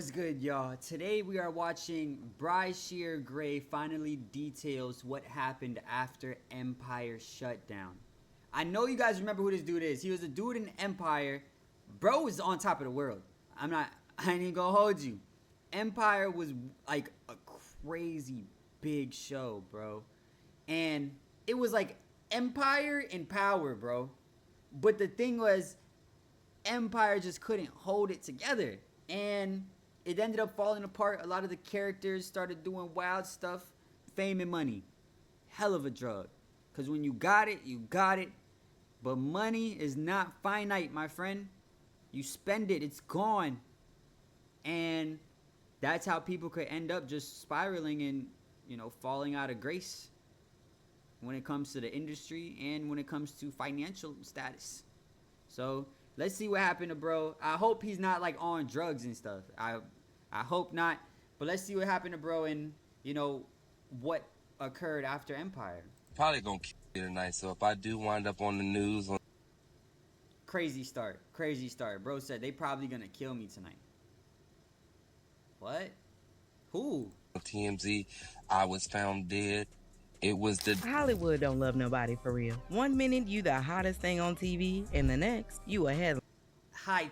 What's good, y'all? Today we are watching Bryshire Gray finally details what happened after Empire shut down. I know you guys remember who this dude is. He was a dude in Empire. Bro was on top of the world. I ain't even gonna hold you. Empire was like a crazy big show, bro. And it was like Empire and Power, bro. But the thing was, Empire just couldn't hold it together. And it ended up falling apart. A lot of the characters started doing wild stuff. Fame and money. Hell of a drug. Because when you got it, you got it. But money is not finite, my friend. You spend it, it's gone. And that's how people could end up just spiraling and, falling out of grace when it comes to the industry and when it comes to financial status. So let's see what happened to bro. I hope he's not like on drugs and stuff. I hope not. But let's see what happened to bro and what occurred after Empire. Probably gonna kill me tonight. So if I do wind up on the news on Crazy start. Bro said they probably gonna kill me tonight. What? Who? TMZ, I was found dead. It was the Hollywood don't love nobody for real. One minute you the hottest thing on TV, and the next you a headline. High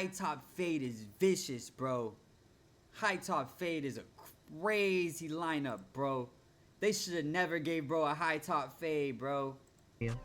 top fade is vicious, bro. High top fade is a crazy lineup, bro. They should have never gave bro a high top fade, bro.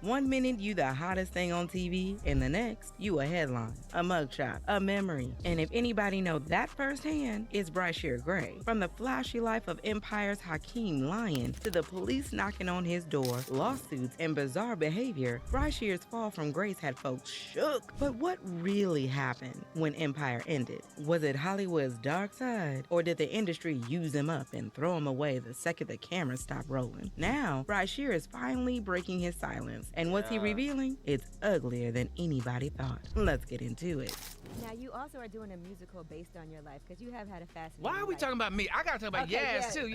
One minute you the hottest thing on TV, and the next you a headline, a mugshot, a memory. And if anybody know that firsthand, it's Bryshere Gray. From the flashy life of Empire's Hakeem Lion to the police knocking on his door, lawsuits, and bizarre behavior, Bryshere's fall from grace had folks shook. But what really happened when Empire ended? Was it Hollywood's dark side, or did the industry use him up and throw him away the second the cameras stopped rolling? Now, Bryshere is finally breaking his silence. And what's he revealing? It's uglier than anybody thought. Let's get into it. Now, you also are doing a musical based on your life, because you have had a fascinating Why are we life. talking about me? I gotta talk about Okay, Yaz too.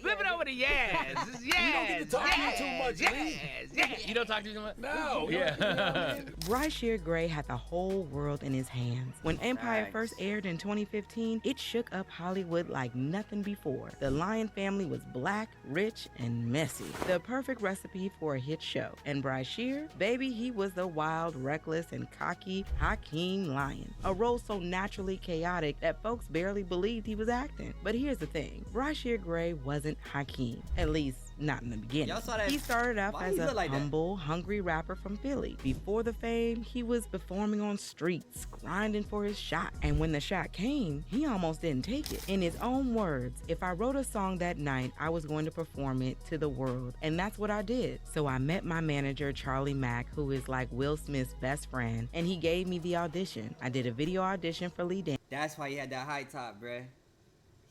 Flipping over to Yaz. This is Yaz. You don't get to talk to you too much, Yaz. You don't talk to me too much? No. Yeah. Bryshere Gray had the whole world in his hands. When Empire Facts. first aired in 2015, it shook up Hollywood like nothing before. The Lion family was black, rich, and messy. The perfect recipe for a hit show. And Bryshere, baby, he was the wild, reckless, and cocky Hakeem Lion. A role so naturally chaotic that folks barely believed he was acting. But here's the thing, Bryshere Gray wasn't Hakeem. At least, not in the beginning. Y'all saw that? He started off Why as he a look like that? humble, hungry rapper from Philly. Before the fame, he was performing on streets, grinding for his shot. And when the shot came, he almost didn't take it. In his own words, if I wrote a song that night, I was going to perform it to the world. And that's what I did. So I met my manager, Charlie Mack, who is like Will Smith's best friend, and he gave me the audition. I did a video audition for Lee Dan. That's why he had that high top, bruh.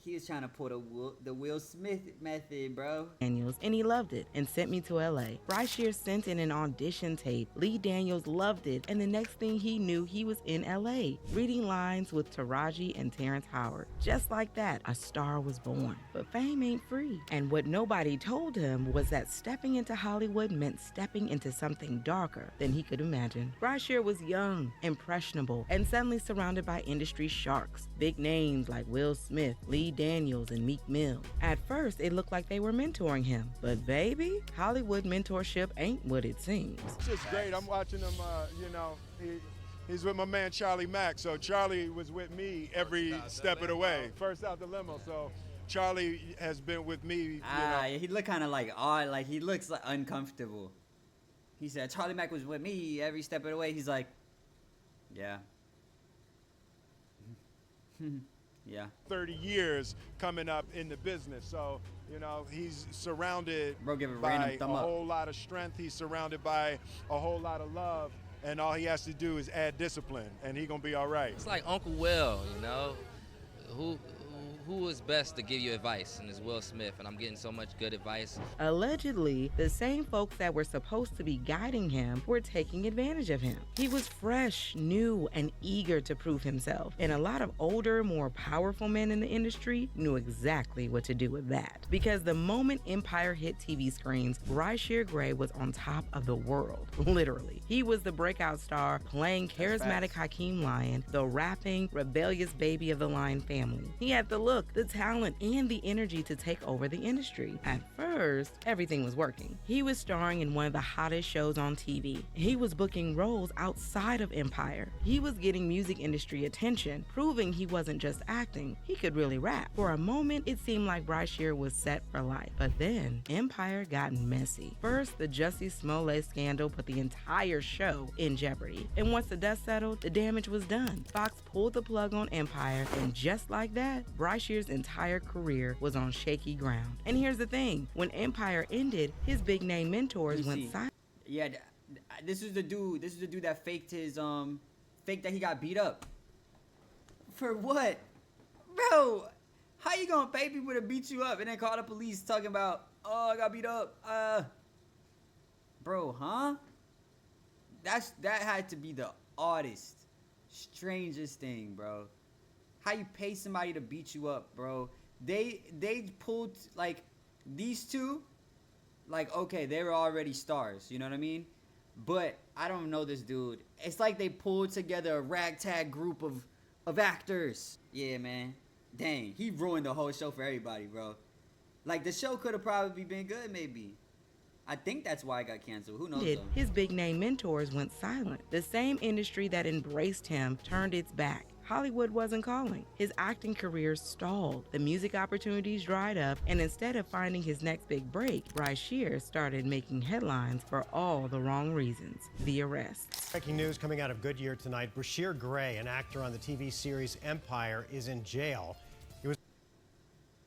He was trying to pull the Will Smith method, bro. Daniels, and he loved it and sent me to LA. Bryshere sent in an audition tape. Lee Daniels loved it, and the next thing he knew, he was in LA, reading lines with Taraji and Terrence Howard. Just like that, a star was born. But fame ain't free. And what nobody told him was that stepping into Hollywood meant stepping into something darker than he could imagine. Bryshere was young, impressionable, and suddenly surrounded by industry sharks. Big names like Will Smith, Lee Daniels, and Meek Mill. At first, it looked like they were mentoring him. But baby, Hollywood mentorship ain't what it seems. It's just great. I'm watching him, he's with my man Charlie Mack. So Charlie was with me every step of the way. First out the limo. So Charlie has been with me, Yeah, he looked kind of like odd. Like, he looks like uncomfortable. He said, Charlie Mack was with me every step of the way. He's like, yeah. Yeah. 30 years coming up in the business. So, he's surrounded Bro, give a by random a thumb up. whole lot of strength. He's surrounded by a whole lot of love. And all he has to do is add discipline, and he gonna be all right. It's like Uncle Will, who who is best to give you advice, and it's Will Smith, and I'm getting so much good advice. Allegedly, the same folks that were supposed to be guiding him were taking advantage of him. He was fresh, new, and eager to prove himself, and a lot of older, more powerful men in the industry knew exactly what to do with that. Because the moment Empire hit TV screens, Bryshere Gray was on top of the world, literally. He was the breakout star, playing charismatic Hakeem Lion, the rapping, rebellious baby of the Lion family. He had the look, the talent, and the energy to take over the industry. At first, everything was working. He was starring in one of the hottest shows on TV. He was booking roles outside of Empire. He was getting music industry attention, proving he wasn't just acting, he could really rap. For a moment, it seemed like Bryshere was set for life. But then, Empire got messy. First, the Jussie Smollett scandal put the entire show in jeopardy. And once the dust settled, the damage was done. Fox pulled the plug on Empire, and just like that, Bryshere's entire career was on shaky ground. And here's the thing, when Empire ended, his big name mentors went silent. Yeah, this is the dude that faked his faked that he got beat up. For what? Bro, how you gonna pay people to beat you up and then call the police talking about, oh, I got beat up? Bro, huh? That had to be the oddest, strangest thing, bro. How you pay somebody to beat you up, bro? They pulled, like, these two, like, okay, they were already stars, you know what I mean? But I don't know this dude. It's like they pulled together a ragtag group of actors. Yeah, man. Dang, he ruined the whole show for everybody, bro. Like, the show could have probably been good, maybe. I think that's why I got canceled. Who knows, though? His big name mentors went silent. The same industry that embraced him turned its back. Hollywood wasn't calling. His acting career stalled. The music opportunities dried up, and instead of finding his next big break, Bryshere started making headlines for all the wrong reasons. The arrests. Breaking news coming out of Goodyear tonight. Bryshere Gray, an actor on the TV series Empire, is in jail.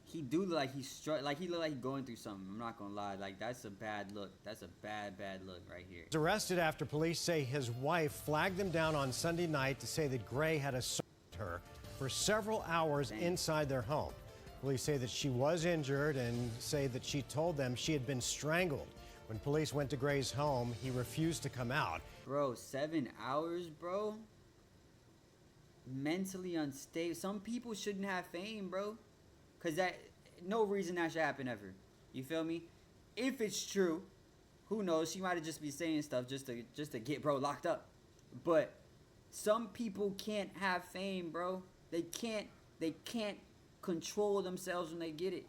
He do look like he look like he's going through something. I'm not gonna lie. Like, that's a bad look. That's a bad look right here. He was arrested after police say his wife flagged them down on Sunday night to say that Gray had assaulted her for several hours inside their home. Police say that she was injured and say that she told them she had been strangled. When police went to Gray's home, he refused to come out. Bro, 7 hours, bro? Mentally unstable. Some people shouldn't have fame, bro. Cause no reason that should happen ever. You feel me? If it's true, who knows? She might have just been saying stuff just to get bro locked up. But some people can't have fame, bro. They can't control themselves when they get it.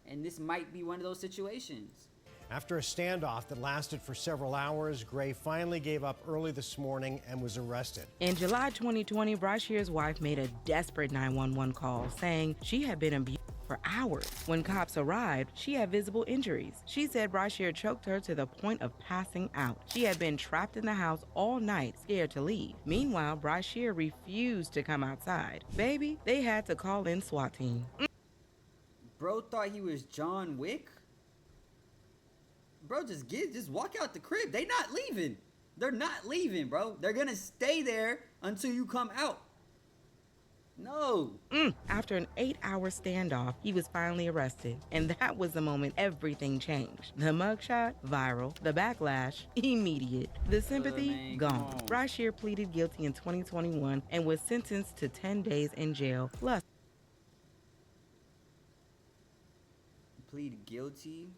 And this might be one of those situations. After a standoff that lasted for several hours, Gray finally gave up early this morning and was arrested. In July 2020, Bryshere's wife made a desperate 911 call saying she had been abused for hours. When cops arrived, she had visible injuries. She said Bryshere choked her to the point of passing out. She had been trapped in the house all night, scared to leave. Meanwhile, Bryshere refused to come outside. Baby, they had to call in SWAT team. Bro thought he was John Wick? Bro, just walk out the crib. They not leaving. They're not leaving, bro. They're gonna stay there until you come out. No. After an 8-hour standoff, he was finally arrested. And that was the moment everything changed. The mugshot, viral. The backlash, immediate. The sympathy, gone. Bryshere pleaded guilty in 2021 and was sentenced to 10 days in jail, plus plead guilty?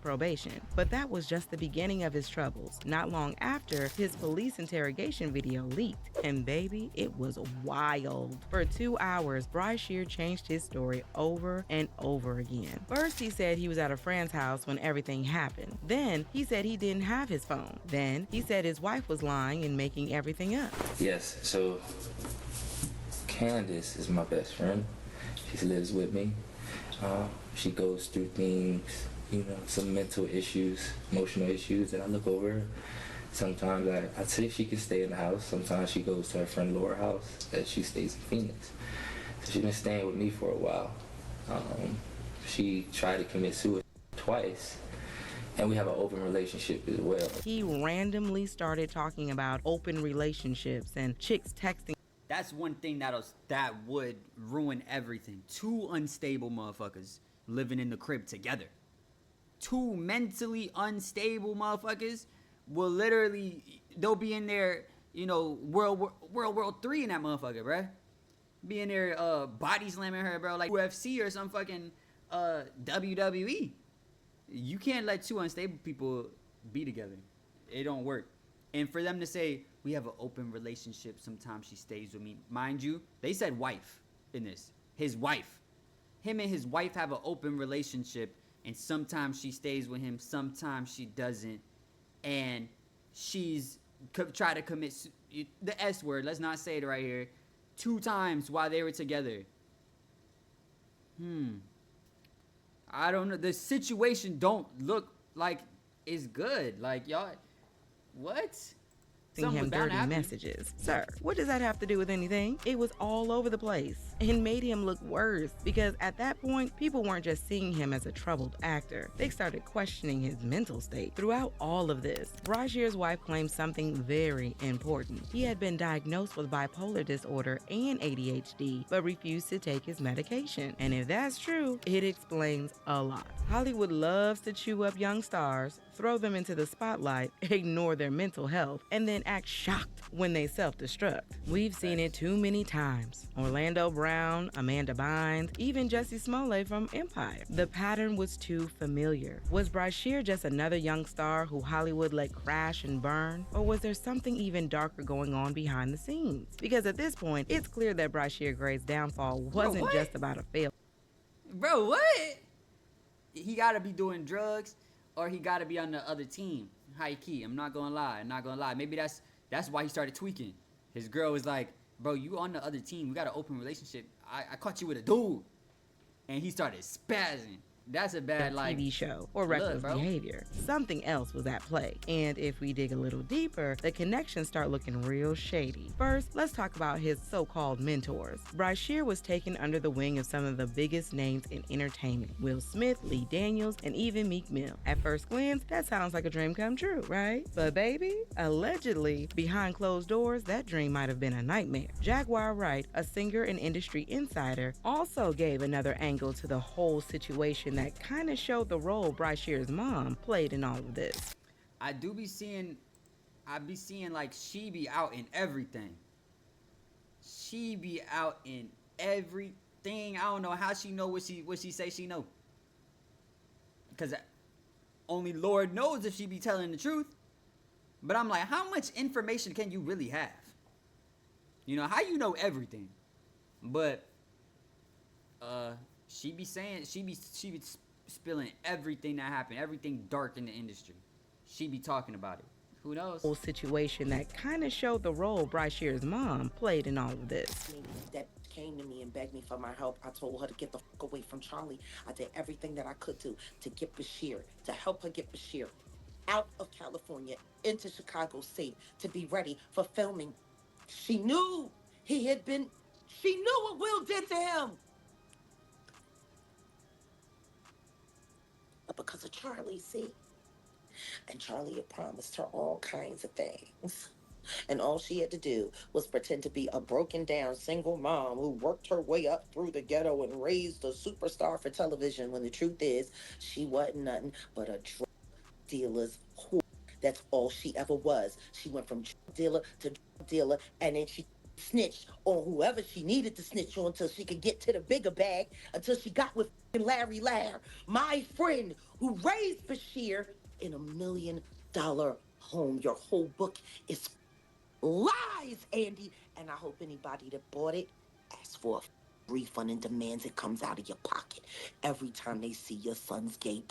Probation. But that was just the beginning of his troubles. Not long after, his police interrogation video leaked. And baby, it was wild. For 2 hours, Bryshere changed his story over and over again. First, he said he was at a friend's house when everything happened. Then, he said he didn't have his phone. Then, he said his wife was lying and making everything up. Yes, so Candace is my best friend. She lives with me. She goes through things, you know, some mental issues, emotional issues, and I look over her. Sometimes I say she can stay in the house. Sometimes she goes to her friend Laura's house, that she stays in Phoenix. So she's been staying with me for a while. She tried to commit suicide twice, and we have an open relationship as well. He randomly started talking about open relationships and chicks texting That's one thing that would ruin everything. Two unstable motherfuckers living in the crib together. Two mentally unstable motherfuckers will literally, they'll be in there, you know, World War III in that motherfucker, bruh. Be in there body slamming her, bro, like UFC or some fucking WWE. You can't let two unstable people be together. It don't work. And for them to say, we have an open relationship, sometimes she stays with me. Mind you, they said wife in this. His wife. Him and his wife have an open relationship, and sometimes she stays with him, sometimes she doesn't. And she's try to commit the S word, let's not say it right here, 2 times while they were together. I don't know. The situation don't look like it's good. Like, y'all, what? Him dirty messages. Sir, what does that have to do with anything? It was all over the place and made him look worse, because at that point, people weren't just seeing him as a troubled actor. They started questioning his mental state. Throughout all of this, Bryshire's wife claimed something very important. He had been diagnosed with bipolar disorder and ADHD, but refused to take his medication. And if that's true, it explains a lot. Hollywood loves to chew up young stars, throw them into the spotlight, ignore their mental health, and then act shocked when they self-destruct. We've seen it too many times. Orlando Brown, Amanda Bynes, even Jussie Smollett from Empire. The pattern was too familiar. Was Bryshere just another young star who Hollywood let crash and burn? Or was there something even darker going on behind the scenes? Because at this point, it's clear that Bryshere Gray's downfall wasn't just about a failure. Bro, what? He gotta be doing drugs, or he gotta be on the other team. High key, I'm not gonna lie. Maybe that's why he started tweaking. His girl was like, bro, you on the other team. We got an open relationship. I caught you with a dude. And he started spazzing. That's a bad, like, TV show or reckless behavior. Something else was at play. And if we dig a little deeper, the connections start looking real shady. First, let's talk about his so-called mentors. Bryshere was taken under the wing of some of the biggest names in entertainment. Will Smith, Lee Daniels, and even Meek Mill. At first glance, that sounds like a dream come true, right? But baby, allegedly, behind closed doors, that dream might have been a nightmare. Jaguar Wright, a singer and industry insider, also gave another angle to the whole situation that kind of showed the role Bryshire's mom played in all of this. I be seeing like she be out in everything. She be out in everything. I don't know how she know what she say she know. Because only Lord knows if she be telling the truth. But I'm like, how much information can you really have? You know, how you know everything? But she be spilling everything that happened, everything dark in the industry. She be talking about it. Who knows? Whole situation that kind of showed the role Bryshire's mom played in all of this. That came to me and begged me for my help. I told her to get the fuck away from Charlie. I did everything that I could to get Bryshere, to help her get Bryshere out of California into Chicago safe, to be ready for filming. She knew she knew what Will did to him. Because of Charlie, see? And Charlie had promised her all kinds of things. And all she had to do was pretend to be a broken down single mom who worked her way up through the ghetto and raised a superstar for television, when the truth is, she wasn't nothing but a drug dealer's whore. That's all she ever was. She went from drug dealer to drug dealer, and then she snitched on whoever she needed to snitch on until she could get to the bigger bag, until she got with Larry Lair, my friend who raised Bryshere in $1 million home. Your whole book is lies, Andy. And I hope anybody that bought it asks for a refund and demands it comes out of your pocket every time they see your son's gay.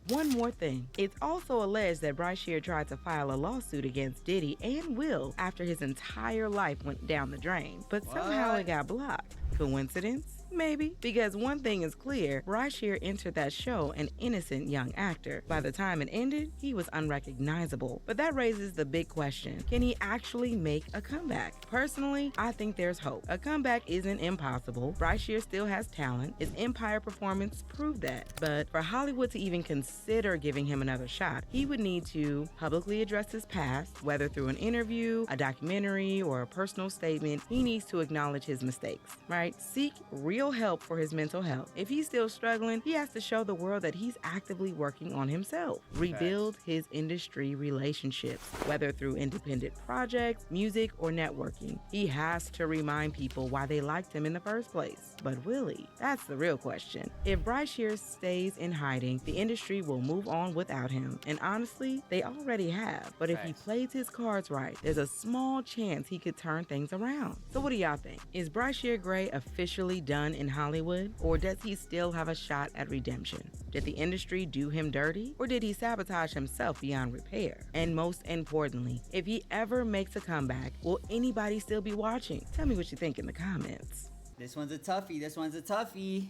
One more thing. It's also alleged that Bryshere tried to file a lawsuit against Diddy and Will after his entire life went down the drain, but somehow it got blocked. Coincidence? Maybe, because one thing is clear, Bryshere entered that show an innocent young actor. By the time it ended, he was unrecognizable. But that raises the big question, can he actually make a comeback? Personally, I think there's hope. A comeback isn't impossible. Bryshere still has talent. His Empire performance proved that. But for Hollywood to even consider giving him another shot, he would need to publicly address his past, whether through an interview, a documentary, or a personal statement. He needs to acknowledge his mistakes, right? Seek real help for his mental health. If he's still struggling, he has to show the world that he's actively working on himself. Rebuild his industry relationships, whether through independent projects, music, or networking. He has to remind people why they liked him in the first place. But will he? That's the real question. If Bryshere stays in hiding, the industry will move on without him. And honestly, they already have. But if he plays his cards right, there's a small chance he could turn things around. So what do y'all think? Is Bryshere Gray officially done in Hollywood? Or does he still have a shot at redemption? Did the industry do him dirty? Or did he sabotage himself beyond repair? And most importantly, if he ever makes a comeback, will anybody still be watching? Tell me what you think in the comments. This one's a toughie. This one's a toughie.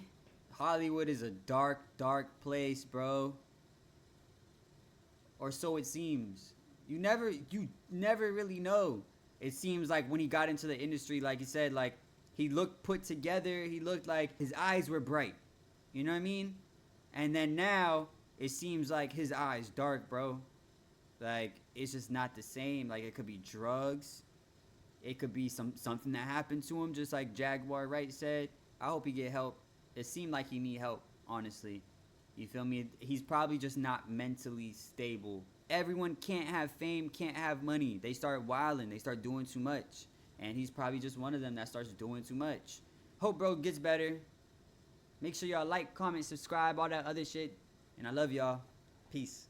Hollywood is a dark, dark place, bro. Or so it seems. You never really know. It seems like when he got into the industry, like you said, like he looked put together. He looked like his eyes were bright. You know what I mean? And then now it seems like his eyes dark, bro. Like it's just not the same. Like it could be drugs. It could be something that happened to him, just like Jaguar Wright said. I hope he get help. It seemed like he need help, honestly. You feel me? He's probably just not mentally stable. Everyone can't have fame, can't have money. They start wilding. They start doing too much. And he's probably just one of them that starts doing too much. Hope bro gets better. Make sure y'all like, comment, subscribe, all that other shit. And I love y'all. Peace.